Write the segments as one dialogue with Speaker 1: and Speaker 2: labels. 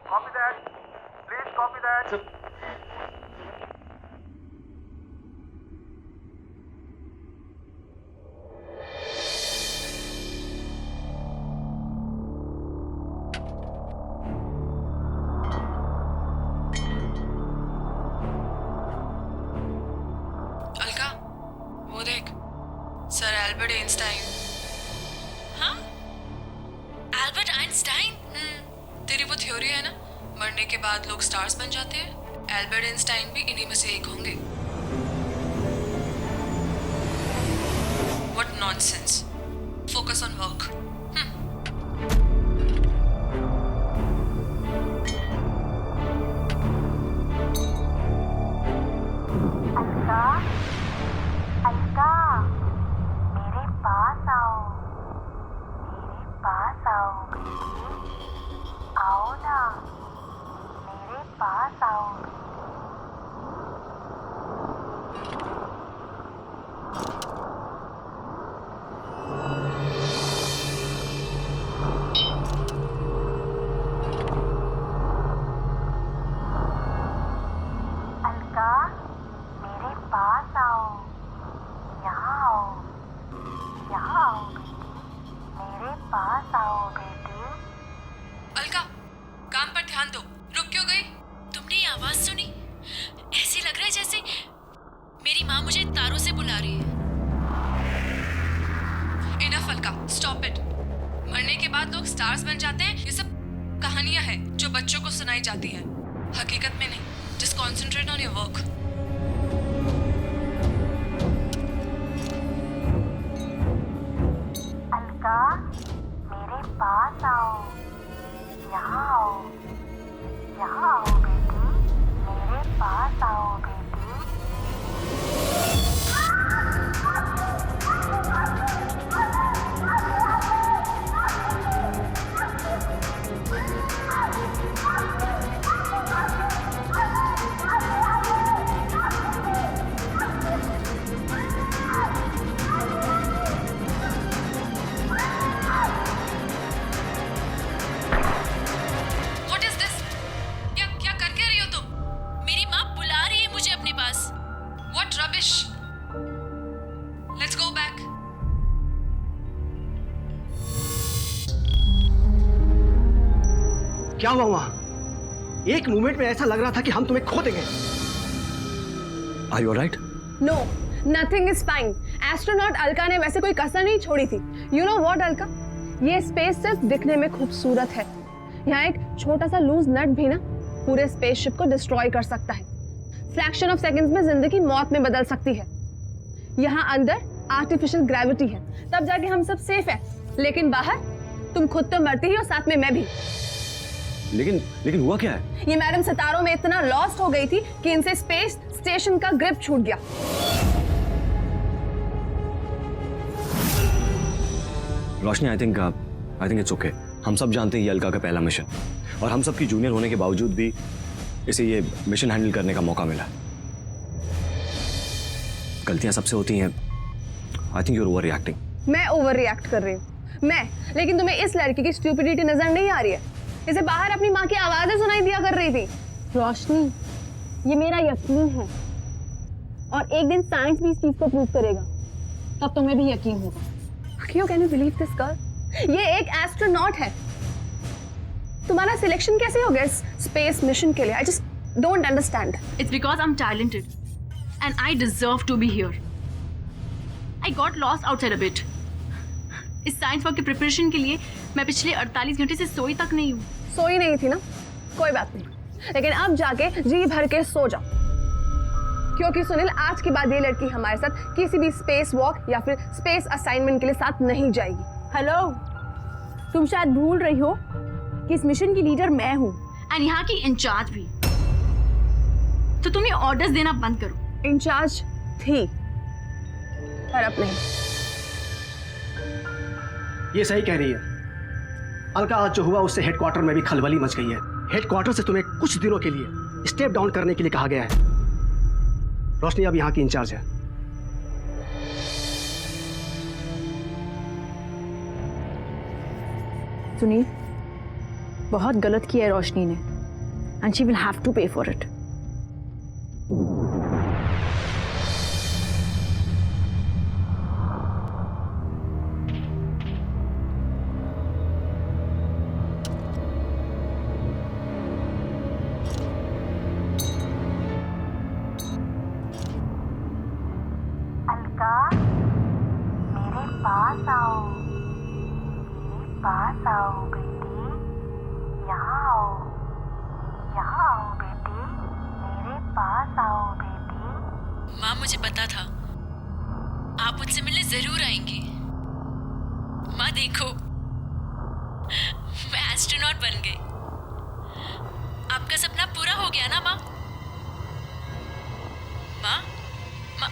Speaker 1: Copy that. Please copy that.
Speaker 2: Alka, वो देख, sir Albert Einstein. हाँ? Albert Einstein? तेरी वो थ्योरी है ना, मरने के बाद लोग स्टार्स बन जाते हैं। एल्बर्ट आइंस्टाइन भी इन्हीं में से एक होंगे। What nonsense. Focus on work.
Speaker 3: Alka, Alka, मेरे पास आओ, मेरे पास आओ बेटी, आओ ना, मेरे पास आओ। अलका, मेरे पास आओ, यहाँ आओ, यहाँ आओ बेटी, मेरे पास आओ बेटी।
Speaker 2: अलका, काम पर ध्यान दो। रुक क्यों गई?
Speaker 4: तुमने ये आवाज सुनी? ऐसे लग रहा है जैसे मेरी माँ मुझे तारों से बुला रही है।
Speaker 2: Enough Alka, stop it. मरने के बाद लोग स्टार्स बन जाते हैं, ये सब कहानियां हैं जो बच्चों को सुनाई जाती हैं, हकीकत में नहीं। Just concentrate on your work.
Speaker 3: Alka, मेरे पास आओ, यहाँ आओ, यहाँ आओ बेटी, मेरे पास आओ बेटी।
Speaker 2: What is this? क्या क्या करके रही हो तुम?
Speaker 4: मेरी माँ बुला रही है मुझे अपने पास।
Speaker 2: What rubbish? Let's go back.
Speaker 5: क्या हुआ वहां? एक मोमेंट में ऐसा लग रहा था कि हम तुम्हें खो देंगे।
Speaker 6: Are you alright?
Speaker 7: No, nothing is fine. Astronaut Alka ने वैसे कोई कसर नहीं छोड़ी थी। यू नो व्हाट अलका, ये स्पेस सिर्फ दिखने में खूबसूरत है। यहाँ एक छोटा सा लूज नट भी ना पूरे स्पेसशिप को डिस्ट्रॉय कर सकता है। फ्रैक्शन ऑफ सेकंड्स में जिंदगी मौत में बदल सकती है। यहाँ अंदर आर्टिफिशियल ग्रेविटी है, तब जाके हम सब सेफ है। लेकिन बाहर तुम खुद तो मरती ही और साथ में मैं भी।
Speaker 6: लेकिन हुआ क्या है?
Speaker 7: ये मैडम सितारों में इतना लॉस्ट हो गई थी कि इनसे स्पेस स्टेशन का ग्रिप छूट गया।
Speaker 6: रोशनी, आई थिंक इट्स ओके। हम सब जानते हैं ये अलका का पहला मिशन, और हम सब की जूनियर होने के बावजूद भी इसे ये मिशन हैंडल करने का मौका मिला। गलतियां सबसे होती हैं। I think you are over reacting.
Speaker 7: मैं ओवर रिएक्ट कर रही हूँ लेकिन तुम्हें इस लड़की की स्टूपिडिटी नजर नहीं आ रही है? इसे बाहर अपनी माँ की आवाजें सुनाई दिया कर रही थी। रोशनी, ये मेरा यकीन है और एक दिन साइंस भी इस चीज को प्रूव करेगा, तब तुम्हें भी यकीन होगा। क्यों can you believe this girl? ये एक एस्ट्रोनॉट है। तुम्हारा सिलेक्शन कैसे हो गया इस स्पेस मिशन के लिए? I just don't understand.
Speaker 4: It's because I'm talented and I deserve to be here. I got lost outside a bit. इस साइंस वर्क की प्रिपरेशन के लिए मैं पिछले 48 घंटे से सोई तक नहीं हूँ।
Speaker 7: सोई नहीं थी ना, कोई बात नहीं, लेकिन अब जाके जी भर के सो जाओ, क्योंकि सुनील आज के बाद ये लड़की हमारे साथ किसी भी स्पेस वॉक या फिर स्पेस असाइनमेंट के लिए साथ नहीं जाएगी।
Speaker 4: हेलो, तुम शायद भूल रही हो कि इस मिशन की लीडर मैं हूँ एंड यहाँ की इंचार्ज भी। तो तुम ये ऑर्डर्स देना बंद करो।
Speaker 7: इंचार्ज थी पर अब नहीं।
Speaker 5: ये सही कह रही है अलका। आज जो हुआ उससे हेडक्वार्टर में भी खलबली मच गई है। हेडक्वार्टर से तुम्हें कुछ दिनों के लिए स्टेप डाउन करने के लिए कहा गया है। रोशनी अब यहाँ की इंचार्ज है।
Speaker 4: सुनील, बहुत गलत किया है रोशनी ने।
Speaker 7: and she will have to pay for it.
Speaker 3: Alka, मेरे पास आओ, मेरे पास आओ बेटी, यहाँ आओ बेटी, मेरे पास आओ बेटी।
Speaker 2: माँ मुझे पता था आप मुझसे मिलने जरूर आएंगी। माँ देखो मैं एस्ट्रोनॉट बन गई। आपका सपना पूरा हो गया ना माँ? माँ माँ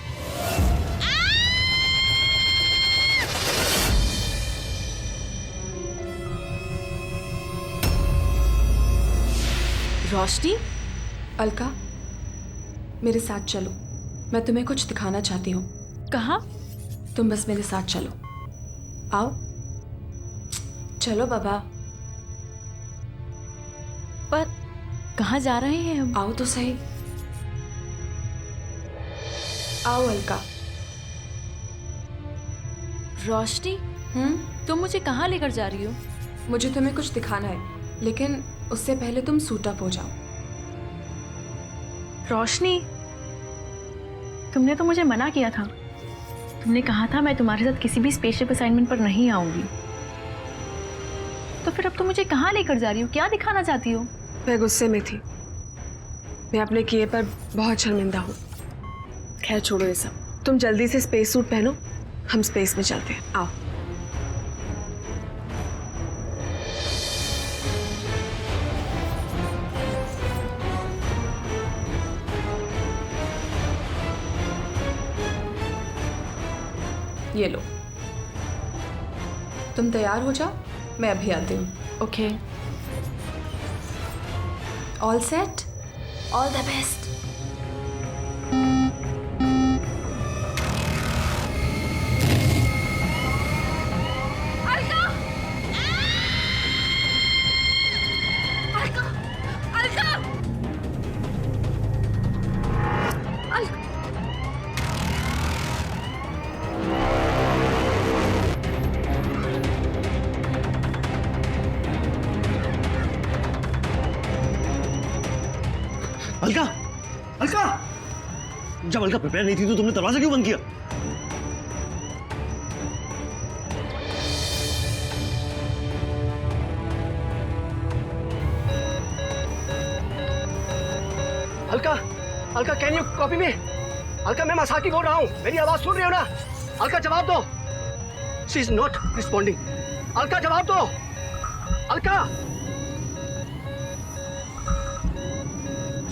Speaker 8: रोशनी, अलका, मेरे साथ चलो। मैं तुम्हें कुछ दिखाना चाहती हूँ।
Speaker 2: कहाँ?
Speaker 8: तुम बस मेरे साथ चलो। आओ, चलो बाबा।
Speaker 2: पर कहाँ जा रहे हैं हम?
Speaker 8: आओ तो सही। आओ अलका।
Speaker 2: रोशनी, तुम मुझे कहाँ लेकर जा रही हो?
Speaker 8: मुझे तुम्हें कुछ दिखाना है, लेकिन उससे पहले तुम सूट अप हो जाओ।
Speaker 4: रोशनी, तुमने तो मुझे मना किया था। तुमने कहा था मैं तुम्हारे साथ किसी भी स्पेसशिप असाइनमेंट पर नहीं आऊंगी। तो फिर अब तुम मुझे कहाँ लेकर जा रही हो? क्या दिखाना चाहती हो?
Speaker 8: मैं गुस्से में थी। मैं अपने किए पर बहुत शर्मिंदा हूँ। खैर छोड़ो ये सब। तुम जल्दी से स्पेस सूट पहनो, हम स्पेस में चलते हैं। आओ। ये लो, तुम तैयार हो जाओ, मैं अभी आती हूँ।
Speaker 2: Okay.
Speaker 8: All set, all the best.
Speaker 6: Alka, Alka, जब अलका प्रिपेयर नहीं थी तो तुमने दरवाजा क्यों बंद किया?
Speaker 5: Alka, Alka, can you copy me? Alka, मैं मसाकी बोल रहा हूँ, मेरी आवाज सुन रही हो ना? अलका जवाब दो। She is not responding. Alka जवाब दो। अलका,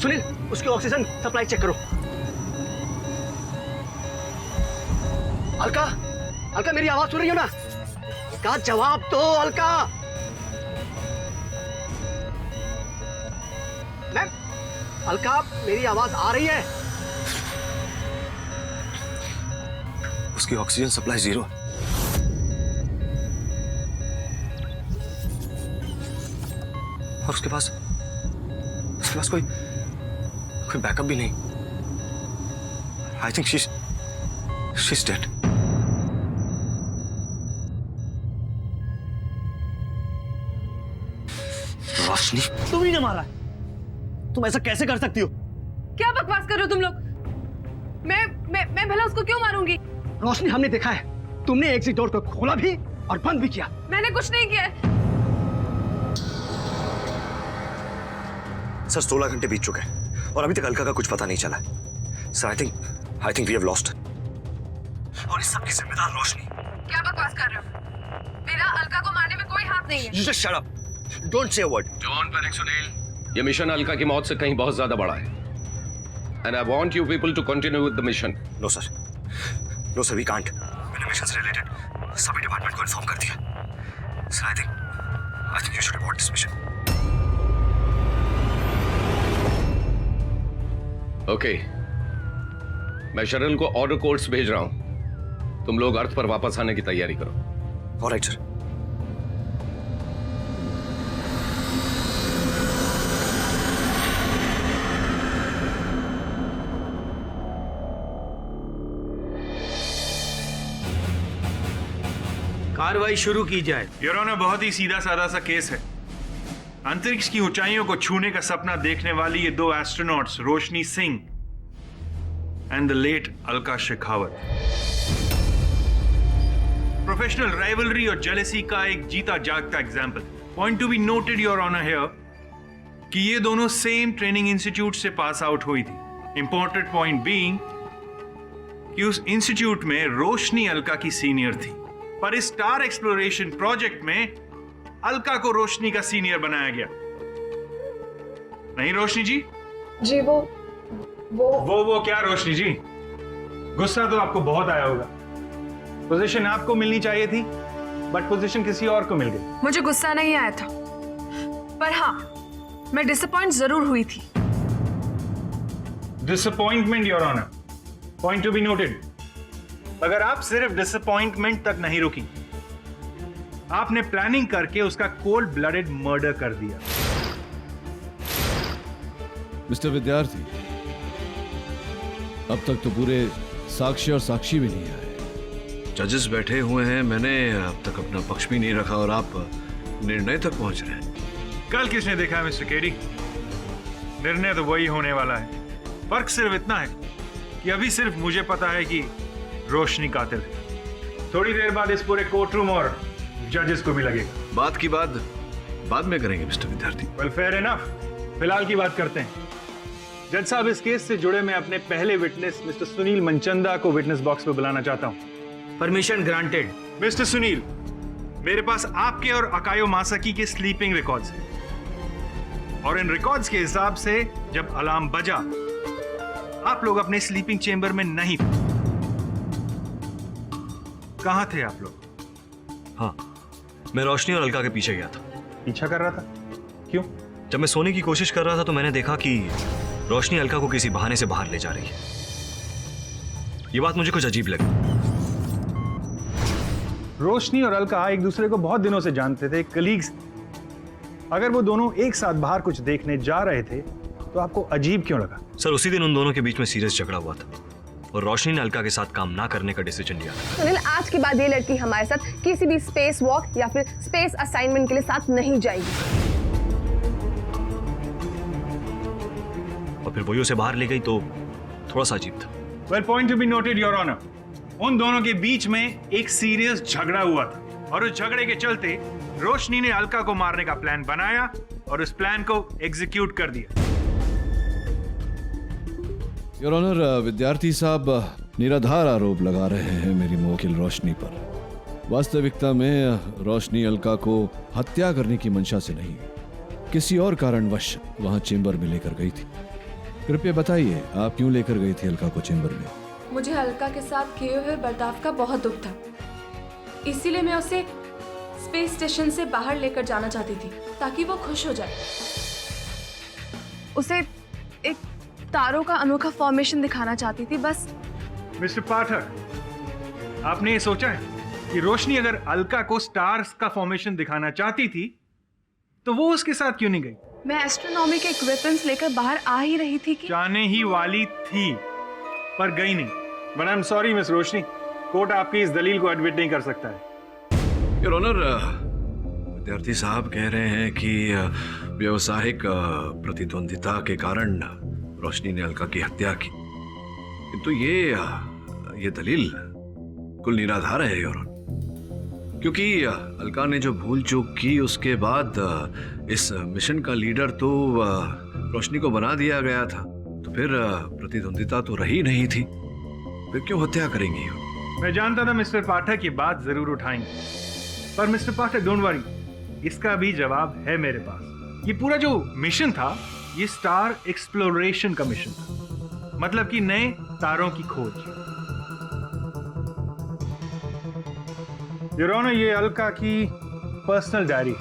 Speaker 5: सुनील, उसकी ऑक्सीजन सप्लाई चेक करो। अलका, अलका, मेरी आवाज सुन रही हो ना? अलका जवाब दो। अलका, मैम, अलका, मेरी आवाज आ रही है?
Speaker 6: उसकी ऑक्सीजन सप्लाई 0। और उसके पास कोई बैकअप भी नहीं। I think she's dead. रोशनी, तुम ही ने मारा है। तुम ऐसा कैसे कर सकती हो?
Speaker 7: क्या बकवास कर रहे हो तुम लोग? मैं भला उसको क्यों मारूंगी?
Speaker 5: रोशनी, हमने देखा है तुमने एग्जिट डोर को खोला भी और बंद भी किया।
Speaker 7: मैंने कुछ नहीं किया है।
Speaker 6: सर 16 घंटे बीत चुके हैं और अभी तक अलका का कुछ पता नहीं चला। Sir I think we have lost. और इस सब की जिम्मेदार रोशनी।
Speaker 7: क्या बकवास कर रहे हो? मेरा अलका को मारने में कोई हाथ नहीं है।
Speaker 6: You just shut up. Don't say a word.
Speaker 9: Don't panic, Sunil. ये मिशन अलका की मौत से कहीं बहुत ज्यादा बड़ा है। And I want you people to continue with the mission.
Speaker 6: No sir. No sir, we can't. मैंने मिशन से रिलेटेड सभी डिपार्टमेंट को इन्फॉर्म कर दिया। Sir, I think you should abort this mission.
Speaker 9: Okay. मैं शरण को ऑर्डर कोड्स भेज रहा हूं। तुम लोग अर्थ पर वापस आने की तैयारी करो।
Speaker 6: All right, sir.
Speaker 10: कार्रवाई शुरू की जाए।
Speaker 11: योर ऑनर, बहुत ही सीधा साधा सा केस है। अंतरिक्ष की ऊंचाइयों को छूने का सपना देखने वाली ये दो astronauts Roshni Singh and the late Alka Shekhawat professional rivalry और जेलेसी का एक जीता जागता example. Point to be noted your honour here कि ये दोनों सेम ट्रेनिंग इंस्टीट्यूट से पास आउट हुई थी। इंपॉर्टेंट पॉइंट बीइंग कि उस इंस्टीट्यूट में रोशनी अलका की सीनियर थी, पर इस स्टार एक्सप्लोरेशन प्रोजेक्ट में अलका को रोशनी का सीनियर बनाया गया। नहीं रोशनी जी?
Speaker 8: जी वो
Speaker 11: क्या रोशनी जी? गुस्सा तो आपको बहुत आया होगा। पोजीशन आपको मिलनी चाहिए थी, बट पोजीशन किसी और को मिल गई।
Speaker 8: मुझे गुस्सा नहीं आया था, पर हाँ, मैं डिसअपॉइंट जरूर हुई थी।
Speaker 11: Disappointment your honour, point to be noted. अगर आप सिर्फ डिसअपॉइंटमेंट तक नहीं रुकी, आपने प्लानिंग करके उसका कोल्ड ब्लडेड मर्डर कर दिया।
Speaker 12: मिस्टर विद्यार्थी, अब तक तो पूरे साक्षी और साक्षी भी नहीं आए।
Speaker 6: जजेस बैठे हुए हैं, मैंने अब तक अपना पक्ष भी नहीं रखा और आप निर्णय तक पहुंच रहे हैं।
Speaker 11: कल किसने देखा है मिस्टर केडी? निर्णय तो वही होने वाला है। फर्क सिर्फ इतना है कि अभी सिर्फ मुझे पता है कि रोशनी कातिल है। थोड़ी देर बाद इस पूरे कोर्ट रूम और जजेस को भी लगेगा।
Speaker 6: बात की बात बाद में करेंगे मिस्टर विद्यार्थी।
Speaker 11: वेल फेयर इनफ, फिलहाल की बात करते हैं। जज साहब, इस केस से जुड़े मैं अपने पहले विटनेस मिस्टर सुनील मनचंदा को विटनेस बॉक्स पे बुलाना चाहता हूं।
Speaker 10: Permission granted.
Speaker 11: मिस्टर सुनील, मेरे पास आपके और अकायो मासाकी के स्लीपिंग रिकॉर्ड्स हैं, और इन रिकॉर्ड्स के हिसाब से जब अलार्म बजा आप लोग अपने स्लीपिंग चेंबर में नहीं थे। कहां थे आप लोग?
Speaker 6: हाँ, मैं रोशनी और अलका के पीछे गया था।
Speaker 11: पीछा कर रहा था? क्यों?
Speaker 6: जब मैं सोने की कोशिश कर रहा था तो मैंने देखा कि रोशनी अलका को किसी बहाने से बाहर ले जा रही है। ये बात मुझे कुछ अजीब लगी।
Speaker 11: रोशनी और अलका एक दूसरे को बहुत दिनों से जानते थे, कलीग्स। अगर वो दोनों एक साथ बाहर कुछ देखने जा रहे थे तो आपको अजीब क्यों लगा?
Speaker 6: सर, उसी दिन उन दोनों के बीच में सीरियस झगड़ा हुआ था और रोशनी ने अलका के साथ काम ना करने का डिसीजन लिया था।
Speaker 7: सुनील, आज के बाद ये लड़की हमारे साथ किसी भी स्पेस वॉक या फिर स्पेस असाइनमेंट के लिए साथ नहीं जाएगी।
Speaker 6: और फिर वही उसे बाहर ले गई तो थोड़ा सा अजीब था।
Speaker 11: Well, point to be noted your honour, उन दोनों के बीच में एक सीरियस झगड़ा हुआ था और उस झगड़े के चलते रोशनी ने अलका को मारने का प्लान बनाया और उस प्लान को एग्जीक्यूट कर दिया।
Speaker 12: योर ऑनर, विद्यार्थी साहब निराधार आरोप लगा रहे हैं मेरी मोकिल रोशनी पर। वास्तविकता में रोशनी अलका को हत्या करने की मंशा से नहीं, किसी और कारणवश वहां चेंबर में लेकर गई थी। कृपया बताइए, आप क्यों लेकर गई थी अलका को चेंबर में?
Speaker 13: मुझे अलका के साथ किए हुए बर्ताव का बहुत दुख था, इसीलिए मैं उसे स्पेस स्टेशन से बाहर लेकर जाना चाहती थी ताकि वो खुश हो जाए।
Speaker 8: उसे एक तारों का अनोखा फॉर्मेशन दिखाना चाहती थी, बस।
Speaker 11: मिस्टर पाठक, आपने ये सोचा है कि रोशनी अगर अलका को स्टार्स का फॉर्मेशन दिखाना चाहती थी तो वो उसके साथ क्यों नहीं गई?
Speaker 8: मैं एस्ट्रोनॉमी के इक्विपमेंट्स लेकर बाहर आ ही रही थी कि
Speaker 11: जाने ही वाली थी पर गई नहीं। But I am sorry miss Roshni, court आपकी इस दलील को एडमिट नहीं कर सकता है।
Speaker 6: योर ऑनर, विद्यार्थी साहब कह रहे हैं कि व्यावसायिक प्रतिद्वंदिता के कारण रोशनी ने अलका की हत्या की, तो ये दलील कुल निराधार है योर ऑनर, क्योंकि अलका ने जो भूल चूक की उसके बाद इस मिशन का लीडर तो रोशनी को बना दिया गया था, तो फिर प्रतिद्वंदिता तो रही नहीं थी, फिर क्यों हत्या करेंगी?
Speaker 11: मैं जानता था मिस्टर पाठक ये बात जरूर उठाएंगे, पर मिस्टर पाठक डोंट वरी, इसका भी जवाब है मेरे पास। ये पूरा जो मिशन था ये स्टार एक्सप्लोरेशन का मिशन था, मतलब कि नए तारों की खोज। योर ऑनर, ये अलका की पर्सनल डायरी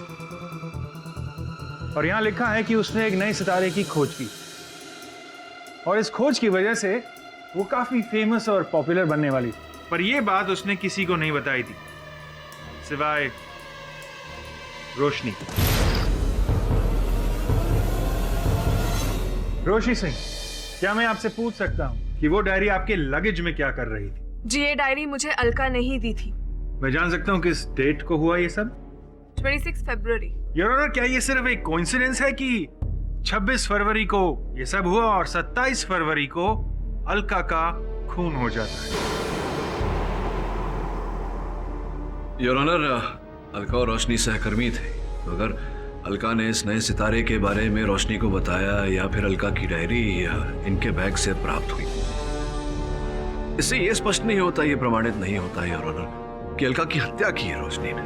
Speaker 11: और यहां लिखा है कि उसने एक नए सितारे की खोज की और इस खोज की वजह से वो काफी फेमस और पॉपुलर बनने वाली थी, पर यह बात उसने किसी को नहीं बताई थी सिवाय रोशनी। रोशनी सिंह, क्या मैं आपसे पूछ सकता हूं कि वो डायरी आपके लगेज में क्या कर रही थी?
Speaker 8: जी, ये डायरी मुझे अलका ने ही दी थी।
Speaker 11: मैं जान सकता हूँ किस डेट को हुआ ये सब?
Speaker 8: 26 फरवरी।
Speaker 11: योर ऑनर, क्या ये सिर्फ एक कोइंसिडेंस है कि 26 फरवरी को ये सब हुआ और 27 फरवरी को अलका का खून हो जाता है?
Speaker 6: योर ऑनर, अलका और रोशनी सहकर्मी थे, मगर अलका ने इस नए सितारे के बारे में रोशनी को बताया या फिर अलका की डायरी इनके बैग से प्राप्त हुई। इससे यह स्पष्ट नहीं होता, यह प्रमाणित नहीं होता योर ऑनर कि अलका की हत्या की है रोशनी ने।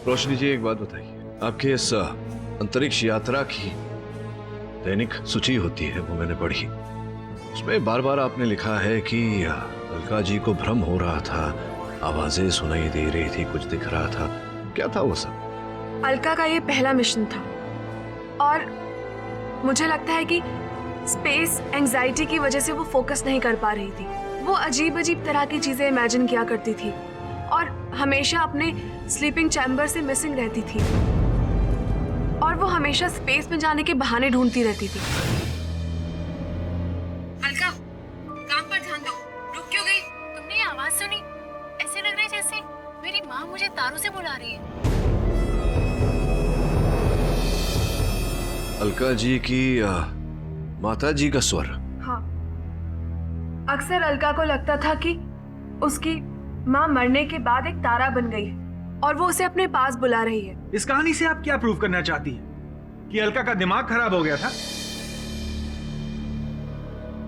Speaker 6: रोशनी जी, एक बात बताइए, आपके इस अंतरिक्ष यात्रा की दैनिक सूची होती है, वो मैंने पढ़ी। उसमें बार बार आपने लिखा है कि अलका जी को भ्रम हो रहा था, आवाजें सुनाई दे रही थी, कुछ दिख रहा था। क्या था वो सब?
Speaker 8: अलका का ये पहला मिशन था और मुझे लगता है कि स्पेस एंजाइटी की वजह से वो फोकस नहीं कर पा रही थी। वो अजीब अजीब तरह की चीजें इमेजिन किया करती थी और हमेशा अपने स्लीपिंग चैम्बर से मिसिंग रहती थी और वो हमेशा स्पेस में जाने के बहाने ढूंढती रहती थी।
Speaker 4: अलका, काम पर ध्यान दो। रुक क्यों गई? तुमने ये आवाज सुनी? ऐसे लग रहा है जैसे मेरी माँ मुझे तारों से बुला रही है।
Speaker 6: अलका जी की माता जी का स्वर।
Speaker 8: हाँ, अक्सर अलका को लगता था कि उसकी माँ मरने के बाद एक तारा बन गई है और वो उसे अपने पास बुला रही है।
Speaker 11: इस कहानी से आप क्या प्रूव करना चाहती हैं? कि अलका का दिमाग खराब हो गया था?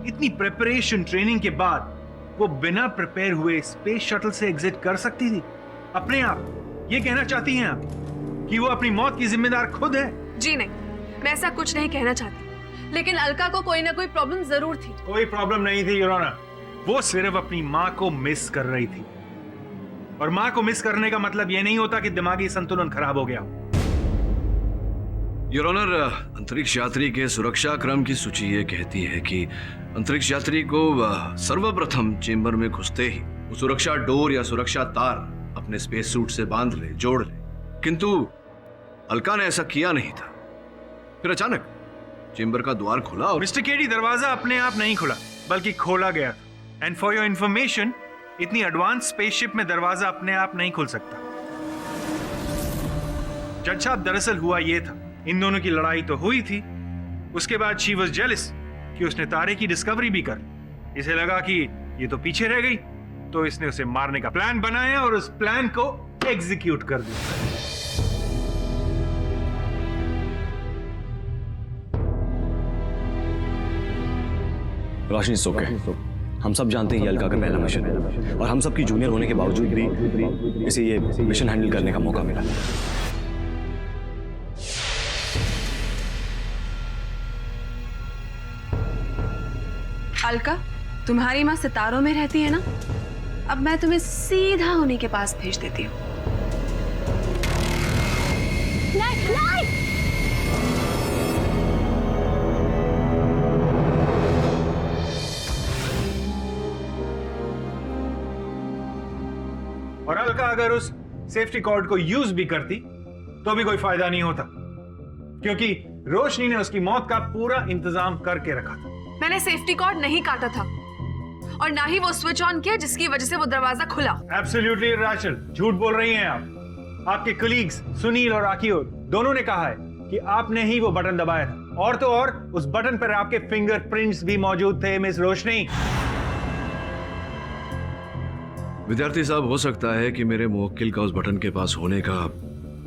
Speaker 11: इतनी प्रिपरेशन ट्रेनिंग के बाद वो बिना प्रिपेयर हुए स्पेस शटल से एग्जिट कर सकती थी अपने आप? ये कहना चाहती हैं आप कि वो अपनी मौत की जिम्मेदार खुद है?
Speaker 8: जी नहीं, मैं ऐसा कुछ नहीं कहना चाहती, लेकिन अलका को कोई ना कोई प्रॉब्लम जरूर थी।
Speaker 11: कोई प्रॉब्लम नहीं थी योर ऑनर, वो सिर्फ अपनी माँ को मिस कर रही थी और माँ को मिस करने का मतलब यह नहीं होता कि दिमागी संतुलन खराब हो गया।
Speaker 6: योर ऑनर, अंतरिक्ष यात्री के सुरक्षा क्रम की सूची ये कहती है कि अंतरिक्ष यात्री को सर्वप्रथम चेंबर में घुसते ही वो सुरक्षा डोर या सुरक्षा तार अपने स्पेस सूट से बांध ले, जोड़ ले, किंतु अलका ने ऐसा किया नहीं था। फिर अचानक चेंबर का द्वार खुला और
Speaker 11: मिस्टर केडी, दरवाजा अपने आप नहीं खुला बल्कि खोला गया। एंड फॉर योर इंफॉर्मेशन, इतनी एडवांस स्पेसशिप में दरवाजा अपने आप नहीं खुल सकता। जज साहब, दरअसल हुआ ये था, इन दोनों की लड़ाई तो हुई थी, उसके बाद शी वाज जेलस कि उसने तारे की डिस्कवरी भी कर। इसे लगा कि ये तो पीछे रह गई, तो इसने उसे मारने का प्लान बनाया और उस प्लान को एग्जीक्यूट कर दिया।
Speaker 5: रोशनी सोके, हम सब जानते हैं ये अलका का पहला मिशन है और हम सब की जूनियर होने के बावजूद भी इसे ये मिशन हैंडल करने का मौका मिला।
Speaker 8: अलका, तुम्हारी माँ सितारों में रहती है ना? अब मैं तुम्हें सीधा उन्हीं के पास भेज देती हूँ।
Speaker 11: और अलका अगर उस सेफ्टी कॉर्ड को यूज भी करती तो भी कोई फायदा नहीं होता, क्योंकि रोशनी ने उसकी मौत का पूरा इंतजाम करके रखा था।
Speaker 8: मैंने सेफ्टी कॉर्ड नहीं काटा था और ना ही वो स्विच ऑन किया जिसकी वजह से वो दरवाजा खुला।
Speaker 11: एब्सोल्युटली इरैशनल, झूठ बोल रही हैं आप। आपके कलीग्स सुनील और आकियो दोनों ने कहा है कि आपने ही वो बटन दबाया था, और तो और उस बटन पर आपके फिंगरप्रिंट्स भी मौजूद थे मिस रोशनी।
Speaker 6: विद्यार्थी साहब, हो सकता है कि मेरे मुवक्किल का उस बटन के पास होने का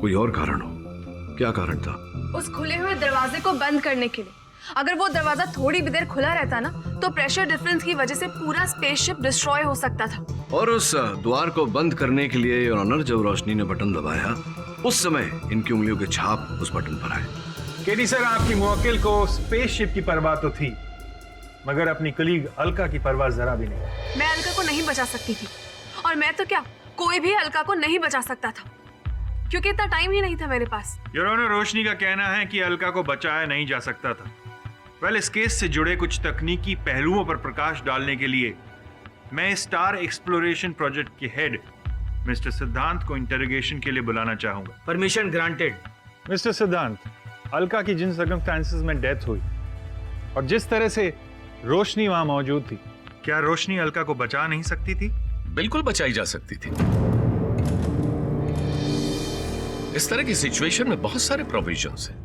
Speaker 6: कोई और कारण हो। क्या कारण था?
Speaker 8: उस खुले हुए दरवाजे को बंद करने के लिए। अगर वो दरवाजा थोड़ी भी देर खुला रहता ना, तो प्रेशर डिफरेंस की वजह से पूरा स्पेसशिप डिस्ट्रॉय हो सकता था।
Speaker 6: और उस द्वार को बंद करने के लिए योर ऑनर, जब रोशनी ने बटन दबाया उस समय इनकी उंगलियों के छाप उस बटन पर आए।
Speaker 11: केडी सर, आपकी मुवक्किल को स्पेसशिप की परवाह तो थी, मगर अपनी कलीग अलका की परवाह जरा भी नहीं।
Speaker 8: मैं अलका को नहीं बचा सकती थी, और मैं तो क्या, कोई भी अलका को नहीं बचा सकता था, क्योंकि इतना टाइम ही नहीं था मेरे पास।
Speaker 11: योर ऑनर, रोशनी का कहना है कि अलका को बचाया नहीं जा सकता था। वेल, इस केस से जुड़े कुछ तकनीकी पहलुओं पर प्रकाश डालने के लिए मैं स्टार एक्सप्लोरेशन प्रोजेक्ट के हेड मिस्टर सिद्धांत को इंटरोगेशन के लिए बुलाना चाहूंगा।
Speaker 10: Permission granted.
Speaker 11: मिस्टर सिद्धांत, अलका की जिन सर्कमस्टेंसेस में डेथ हुई और जिस तरह से रोशनी वहां मौजूद थी, क्या रोशनी अलका को बचा नहीं सकती थी?
Speaker 9: बिल्कुल बचाई जा सकती थी। इस तरह की सिचुएशन में बहुत सारे प्रोविजंस हैं,